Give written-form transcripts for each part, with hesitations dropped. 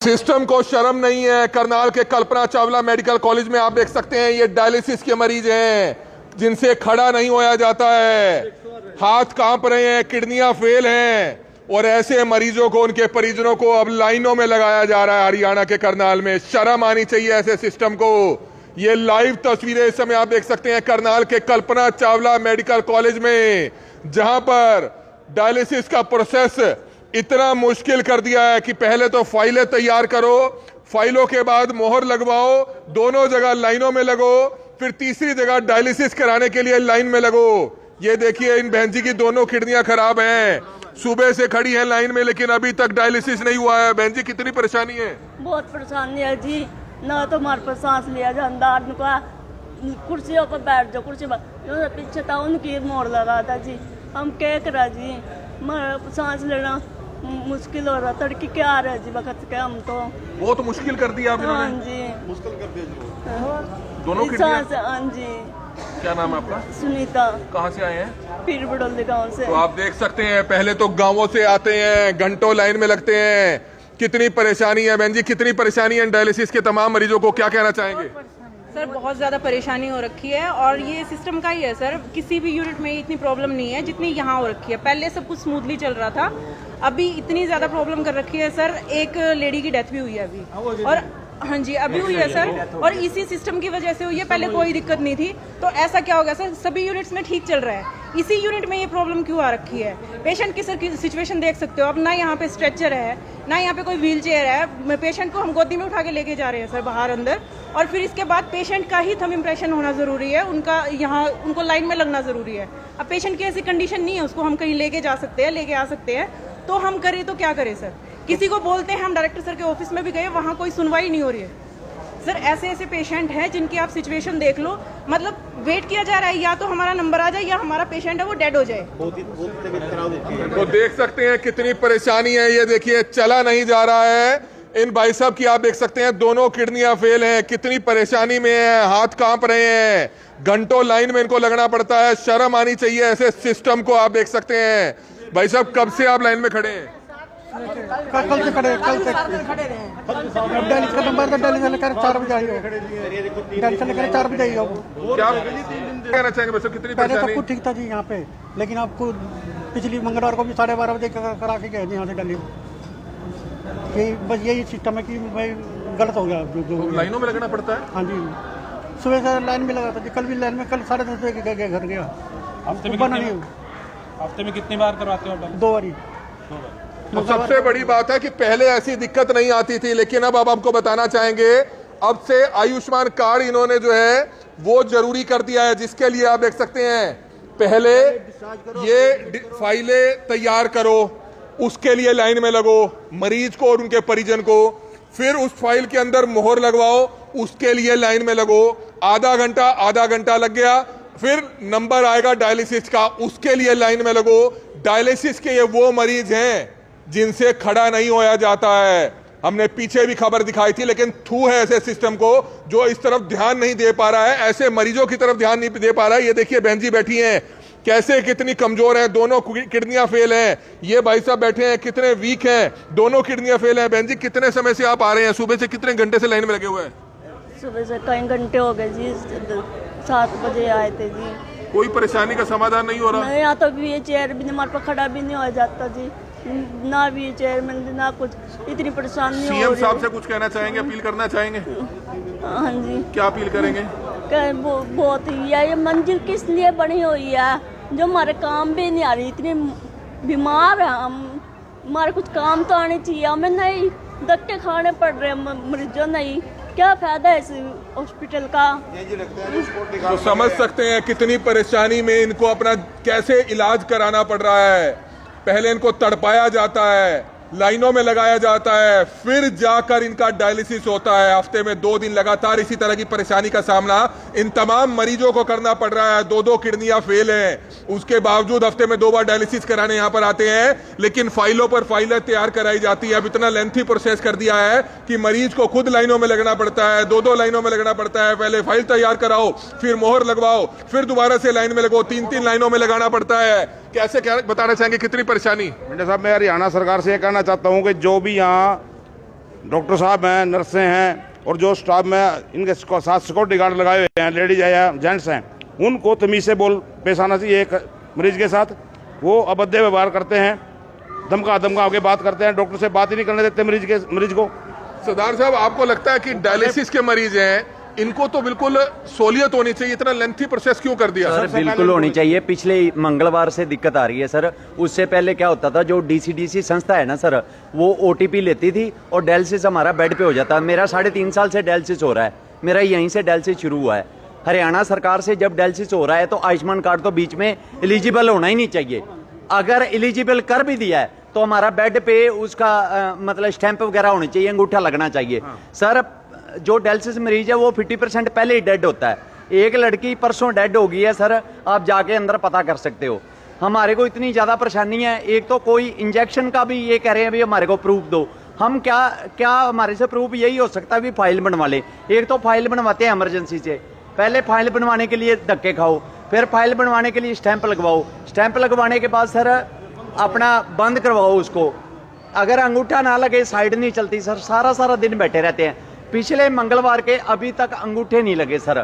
System को शर्म नहीं है। करनाल के कल्पना चावला मेडिकल कॉलेज में आप देख सकते हैं, ये डायलिसिस के मरीज हैं जिनसे खड़ा नहीं होया जाता है, हाथ कांप रहे हैं, किडनियां फेल हैं, और ऐसे मरीजों को, उनके परिजनों को अब लाइनों में लगाया जा रहा है हरियाणा के करनाल में। शर्म आनी चाहिए ऐसे सिस्टम को। ये लाइव तस्वीरें इस समय आप देख सकते हैं करनाल के कल्पना चावला मेडिकल कॉलेज में, जहां पर डायलिसिस का प्रोसेस इतना मुश्किल कर दिया है कि पहले तो फाइलें तैयार करो, फाइलों के बाद मोहर लगवाओ, दोनों जगह लाइनों में लगो, फिर तीसरी जगह डायलिसिस कराने के लिए लाइन में लगो। ये देखिए, इन बहन जी की दोनों किडनियां खराब हैं, सुबह से खड़ी है लाइन में, लेकिन अभी तक डायलिसिस नहीं हुआ है। बहन जी, कितनी परेशानी है? बहुत परेशानी है जी, ना तो हमारे पर सांस लिया जाता, उनका कुर्सियों पर बैठ जाओ, कुर्सी पर पीछे था उनकी मोड़ लगा था जी। हम क्या करा जी, सांस लेना मुश्किल हो रहा, तड़की क्या आ रहा है जी वक्त के। हम तो बहुत मुश्किल कर दिया आप हाँ इन्होंने। जी, मुश्किल कर दिया दोनों सांस। हाँ जी। क्या नाम है आपका? सुनीता। कहाँ से आए हैं? पीर बड़ौली गाँव से। तो आप देख सकते हैं, पहले तो गांवों से आते हैं, घंटों लाइन में लगते हैं। कितनी परेशानी है बहन जी, कितनी परेशानी है डायलिसिस के तमाम मरीजों को, क्या कहना चाहेंगे? सर बहुत ज़्यादा परेशानी हो रखी है, और ये सिस्टम का ही है सर। किसी भी यूनिट में इतनी प्रॉब्लम नहीं है जितनी यहाँ हो रखी है। पहले सब कुछ स्मूथली चल रहा था, अभी इतनी ज़्यादा प्रॉब्लम कर रखी है सर। एक लेडी की डेथ भी हुई है अभी, और हाँ जी अभी हुई है सर, और इसी सिस्टम की वजह से हुई है। पहले कोई दिक्कत नहीं थी, तो ऐसा क्या हो गया सर? सभी यूनिट्स में ठीक चल रहा है, इसी यूनिट में ये प्रॉब्लम क्यों आ रखी है? पेशेंट की सर सिचुएशन देख सकते हो, अब ना यहाँ पे स्ट्रेचर है, ना यहाँ पे कोई व्हील चेयर है। पेशेंट को हम गोदी में उठा के लेके जा रहे हैं सर बाहर अंदर, और फिर इसके बाद पेशेंट का ही थंब इम्प्रेशन होना जरूरी है, उनका यहाँ उनको लाइन में लगना जरूरी है। अब पेशेंट की ऐसी कंडीशन नहीं है, उसको हम कहीं लेके जा सकते हैं, लेके आ सकते हैं, तो हम करें तो क्या करें सर? किसी को बोलते हैं, हम डायरेक्टर सर के ऑफिस में भी गए, वहाँ कोई सुनवाई नहीं हो रही है सर। ऐसे ऐसे पेशेंट हैं जिनकी आप सिचुएशन देख लो, मतलब वेट किया जा रहा है, या तो हमारा नंबर आ जाए या हमारा पेशेंट है वो डेड हो जाए। तो देख सकते हैं कितनी परेशानी है। ये देखिए, चला नहीं जा रहा है। इन भाई साहब की आप देख सकते हैं, दोनों किडनियां फेल हैं, कितनी परेशानी में है, हाथ कांप रहे हैं, घंटों लाइन में इनको लगना पड़ता है। शर्म आनी चाहिए ऐसे सिस्टम को। आप देख सकते हैं भाई साहब, कब से आप लाइन में खड़े हैं? कल से खड़े, कल से डायलिसिस का नंबर था, डायलिसिस लेकर 4 बजे आई हो, डायलिसिस लेकर 4 बजे आई हो। क्या कहना चाहेंगे भाई साहब, कितनी पहले सब परेशानी? कुछ ठीक था जी यहाँ पे, लेकिन आपको पिछली मंगलवार को भी 12:30 बजे करा के गए थे यहाँ से डायलिसिस। यही बस यही सिस्टम है कि भाई गलत हो गया जो लाइनों में लगना पड़ता है। हाँ जी, सुबह से लाइन में लगा था जी, कल भी लाइन में, कल 10:30 बजे घर गया। हफ्ते में कितनी बार करवाते हो? 2 बारी। तो सबसे बड़ी बात है कि पहले ऐसी दिक्कत नहीं आती थी, लेकिन अब आपको बताना चाहेंगे, अब से आयुष्मान कार्ड इन्होंने जो है वो जरूरी कर दिया है, जिसके लिए आप देख सकते हैं, पहले ये फाइलें तैयार करो, उसके लिए लाइन में लगो, मरीज को और उनके परिजन को, फिर उस फाइल के अंदर मोहर लगवाओ, उसके लिए लाइन में लगो, आधा घंटा लग गया, फिर नंबर आएगा डायलिसिस का, उसके लिए लाइन में लगो। डायलिसिस के ये वो मरीज हैं जिनसे खड़ा नहीं होया जाता है। हमने पीछे भी खबर दिखाई थी, लेकिन थू है ऐसे सिस्टम को जो इस तरफ ध्यान नहीं दे पा रहा है, ऐसे मरीजों की तरफ ध्यान नहीं दे पा रहा है। ये देखिए बहन जी बैठी हैं, कैसे कितनी कमजोर हैं, दोनों किडनियां फेल हैं। ये भाई साहब बैठे हैं, कितने वीक हैं, दोनों किडनियां फेल हैं। बहन जी, कितने समय से आप आ रहे हैं? सुबह से कितने घंटे से लाइन में लगे हुए हैं? सुबह से कई घंटे हो गए जी, 7 बजे आए थे जी। कोई परेशानी का समाधान नहीं हो रहा? नहीं, यहाँ तो व्हील चेयर भी हमारे पर खड़ा भी नहीं हो जाता जी, ना व्हील चेयर में ना कुछ, इतनी परेशानी हो सीएम रही साहब है। से कुछ कहना चाहेंगे, अपील करना चाहेंगे? हाँ जी। क्या अपील करेंगे? बहुत ही है, ये मंजिल किस लिए बनी हुई है जो हमारे काम भी नहीं आ रही, इतनी बीमार है हम, हमारे कुछ काम तो आने चाहिए, हमें नहीं धक्के खाने पड़ रहे हैं मरीजों। नहीं, क्या फायदा है इस हॉस्पिटल का? तो समझ सकते हैं कितनी परेशानी में इनको अपना कैसे इलाज कराना पड़ रहा है। पहले इनको तड़पाया जाता है, लाइनों में लगाया जाता है, फिर जाकर इनका डायलिसिस होता है। हफ्ते में 2 दिन लगातार इसी तरह की परेशानी का सामना इन तमाम मरीजों को करना पड़ रहा है। 2 किडनियां फेल हैं, उसके बावजूद हफ्ते में 2 बार डायलिसिस कराने यहाँ पर आते हैं, लेकिन फाइलों पर फाइलें तैयार कराई जाती है। अब इतना लेंथी प्रोसेस कर दिया है कि मरीज को खुद लाइनों में लगना पड़ता है, 2 लाइनों में लगना पड़ता है। पहले फाइल तैयार कराओ, फिर मोहर लगवाओ, फिर दोबारा से लाइन में लगो, 3 लाइनों में लगाना पड़ता है। कैसे क्या बताना चाहेंगे, कितनी परेशानी? मिंटो साहब, मैं हरियाणा सरकार से ये कहना चाहता हूँ कि जो भी यहाँ डॉक्टर साहब हैं, नर्सें हैं और जो स्टाफ में इनके साथ सिक्योरिटी गार्ड लगाए हुए हैं, लेडीज या जेंट्स हैं, उनको तमीज़ से पेश आना चाहिए। एक मरीज के साथ वो अभद्र व्यवहार करते हैं, धमका के बात करते हैं, डॉक्टर से बात ही नहीं करने देते मरीज को। सरदार साहब, आपको लगता है कि डायलिसिस के मरीज हैं, इनको तो बिल्कुल सहूलियत होनी चाहिए, इतना लेंथी प्रोसेस क्यों कर दिया? सर बिल्कुल होनी चाहिए। पिछले मंगलवार से दिक्कत आ रही है सर। उससे पहले क्या होता था, जो डीसीडीसी संस्था है ना सर, वो ओटीपी लेती थी और डायलिसिस हमारा बेड पे हो जाता। मेरा 3.5 साल से डायलिसिस हो रहा है, मेरा यहीं से डायलिसिस शुरू हुआ है। हरियाणा सरकार से जब डायलिसिस हो रहा है तो आयुष्मान कार्ड तो बीच में एलिजिबल होना ही नहीं चाहिए। अगर एलिजिबल कर भी दिया है तो हमारा बेड पे उसका मतलब स्टैंप वगैरह होनी चाहिए, अंगूठा लगना चाहिए। सर जो डायलिसिस मरीज है वो 50% पहले ही डेड होता है। एक लड़की परसों डेड हो गई है सर, आप जाके अंदर पता कर सकते हो। हमारे को इतनी ज़्यादा परेशानी है, एक तो कोई इंजेक्शन का भी ये कह रहे हैं भी हमारे को प्रूफ दो। हम क्या हमारे से प्रूफ यही हो सकता है भी फाइल बनवा ले। एक तो फाइल बनवाते हैं इमरजेंसी से, पहले फाइल बनवाने के लिए धक्के खाओ, फिर फाइल बनवाने के लिए स्टैंप लगवाओ, स्टैंप लगवाने के बाद सर अपना बंद करवाओ उसको। अगर अंगूठा ना लगे साइड नहीं चलती सर, सारा दिन बैठे रहते हैं। पिछले मंगलवार के अभी तक अंगूठे नहीं लगे सर।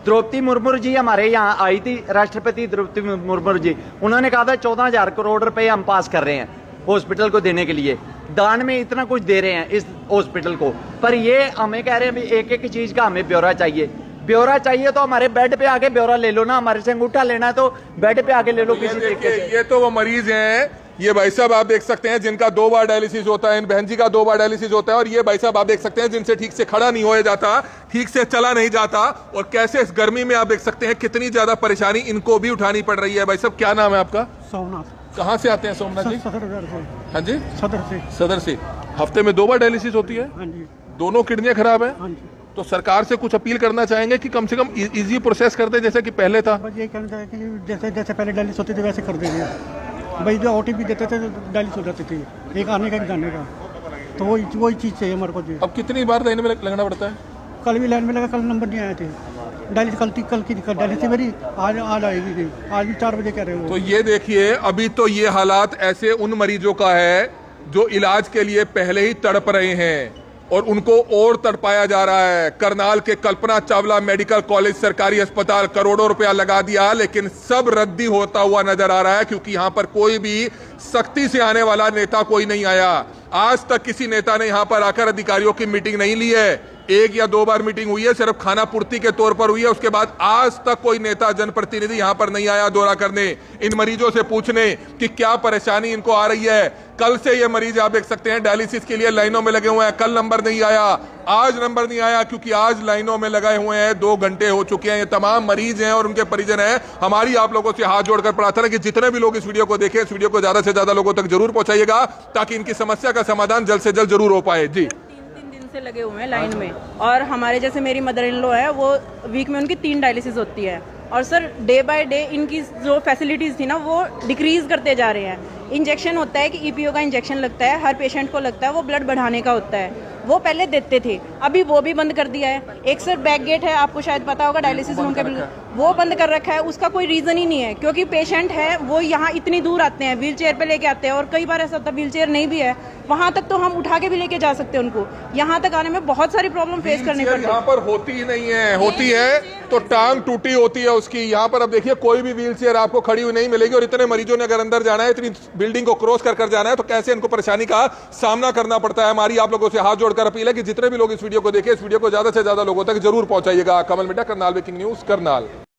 द्रौपदी मुर्मू जी हमारे यहाँ आई थी, राष्ट्रपति द्रौपदी मुर्मू जी, उन्होंने कहा था 14,000 करोड़ रुपए हम पास कर रहे हैं हॉस्पिटल को देने के लिए, दान में इतना कुछ दे रहे हैं इस हॉस्पिटल को। पर ये हमें कह रहे हैं भी एक चीज का हमें ब्यौरा चाहिए। ब्यौरा चाहिए तो हमारे बेड पे आके ब्यौरा ले लो ना, हमारे से अंगूठा लेना है तो बेड पे आके ले लो किसी तरीके से। ये तो वो मरीज हैं, ये भाई साहब आप देख सकते हैं जिनका 2 बार डायलिसिस होता है, इन बहन जी का 2 बार डायलिसिस होता है। और ये भाई साहब आप देख सकते हैं जिनसे ठीक से खड़ा नहीं होया जाता, ठीक से चला नहीं जाता, और कैसे इस गर्मी में आप देख सकते हैं कितनी ज्यादा परेशानी इनको भी उठानी पड़ रही है। भाई साहब क्या नाम है आपका? सोमनाथ। कहाँ से आते हैं सोमनाथ जी? सदर से। हाँ जी, सदर से। हफ्ते में 2 बार डायलिसिस होती है? हाँ जी। दोनों किडनियां खराब है? हाँ जी। तो सरकार से कुछ अपील करना चाहेंगे कि कम से कम इजी प्रोसेस कर दे जैसे कि पहले था। बस ये कहना चाहिए कि जैसे पहले डायलिसिस होती थी वैसे कर देंगे भाई। जो ओटीपी देते थे डायलिसिस हो जाती थी, एक आने का एक जाने का, तो वही चीज़ चाहिए हमारे को जी। अब कितनी बार लाइन में लगना पड़ता है? कल भी लाइन में लगा, कल नंबर नहीं आए थे। डायलिसिस कल की डायलिसिस मेरी आज आएगी थी, आज भी 4 बजे कह रहे हो। तो ये देखिए, अभी तो ये हालात ऐसे उन मरीजों का है जो इलाज के लिए पहले ही तड़प रहे हैं और उनको और तड़पाया जा रहा है। करनाल के कल्पना चावला मेडिकल कॉलेज सरकारी अस्पताल करोड़ों रुपया लगा दिया, लेकिन सब रद्दी होता हुआ नजर आ रहा है क्योंकि यहां पर कोई भी सख्ती से आने वाला नेता कोई नहीं आया। आज तक किसी नेता ने यहां पर आकर अधिकारियों की मीटिंग नहीं ली है। 1 या 2 बार मीटिंग हुई है, सिर्फ खाना पूर्ति के तौर पर हुई है। उसके बाद आज तक कोई नेता जनप्रतिनिधि यहां पर नहीं आया दौरा करने, इन मरीजों से पूछने कि क्या परेशानी इनको आ रही है। कल से ये मरीज आप देख सकते हैं डायलिसिस के लिए लाइनों में लगे हुए हैं। कल नंबर नहीं आया, आज नंबर नहीं आया क्योंकि आज लाइनों में लगे हुए हैं। 2 घंटे हो चुके हैं। ये तमाम मरीज हैं और उनके परिजन हैं। हमारी आप लोगों से हाथ जोड़कर प्रार्थना है कि जितने भी लोग इस वीडियो को देखें, इस वीडियो को ज्यादा से ज्यादा लोगों तक जरूर पहुंचाइएगा ताकि इनकी समस्या का समाधान जल्द से जल्द जरूर हो पाए। जी, 3 दिन से लगे हुए हैं लाइन में, और हमारे जैसे मेरी मदर इन लॉ है, वो वीक में उनकी 3 डायलिसिस होती है। और सर डे बाय डे इनकी जो फैसिलिटीज़ थी ना वो डिक्रीज करते जा रहे हैं। इंजेक्शन होता है कि ईपीओ का इंजेक्शन लगता है, हर पेशेंट को लगता है, वो ब्लड बढ़ाने का होता है, वो पहले देते थे, अभी वो भी बंद कर दिया है। एक सर बैक गेट है, आपको शायद पता होगा डायलिसिस रूम के, वो बंद कर रखा है। उसका कोई रीज़न ही नहीं है क्योंकि पेशेंट है वो यहाँ इतनी दूर आते हैं, व्हील चेयर पर लेके आते हैं, और कई बार ऐसा होता है व्हील चेयर नहीं भी है, वहाँ तक तो हम उठा के भी लेके जा सकते हैं उनको। यहाँ तक आने में बहुत सारी प्रॉब्लम फेस करनी पड़ती है। यहाँ पर होती ही नहीं है, होती है तो टांग टूटी होती है उसकी। यहाँ पर अब देखिए कोई भी व्हील चेयर आपको खड़ी हुई नहीं मिलेगी। और इतने मरीजों ने अगर अंदर जाना है, इतनी बिल्डिंग को क्रॉस कर जाना है, तो कैसे इनको परेशानी का सामना करना पड़ता है। हमारी आप लोगों से हाथ जोड़कर अपील है कि जितने भी लोग इस वीडियो को देखें, इस वीडियो को ज्यादा से ज्यादा लोगों तक जरूर पहुंचाइएगा। कमल मिटा, करनाल ब्रेकिंग न्यूज, करनाल।